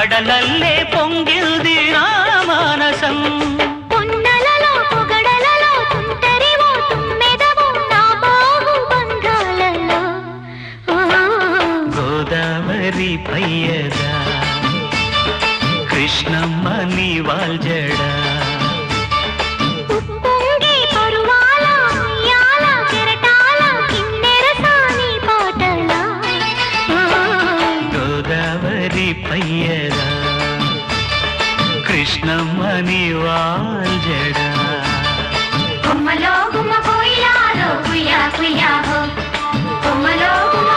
కడలల్లే పొంగిల్ది నా మానసం పొన్నలలో పొగడలలో తుంటరివో తుమ్మెదవో నా బాహు బంధాలలో గోదావరి పయ్యదా కృష్ణమ్మ నీ వాల్జడా ఉప్పొంగి పరువాల ఉయ్యాల కెరటాల కిన్నెర సాని పాటల గోదావరి పయ్యదా కృష్ణమ్మ నీ వాల్జడా కొమ్మలో గుమ్మ కోయిలాలో కుయ్యా కుయ్యా హో కొమ్మలో గుమ్మ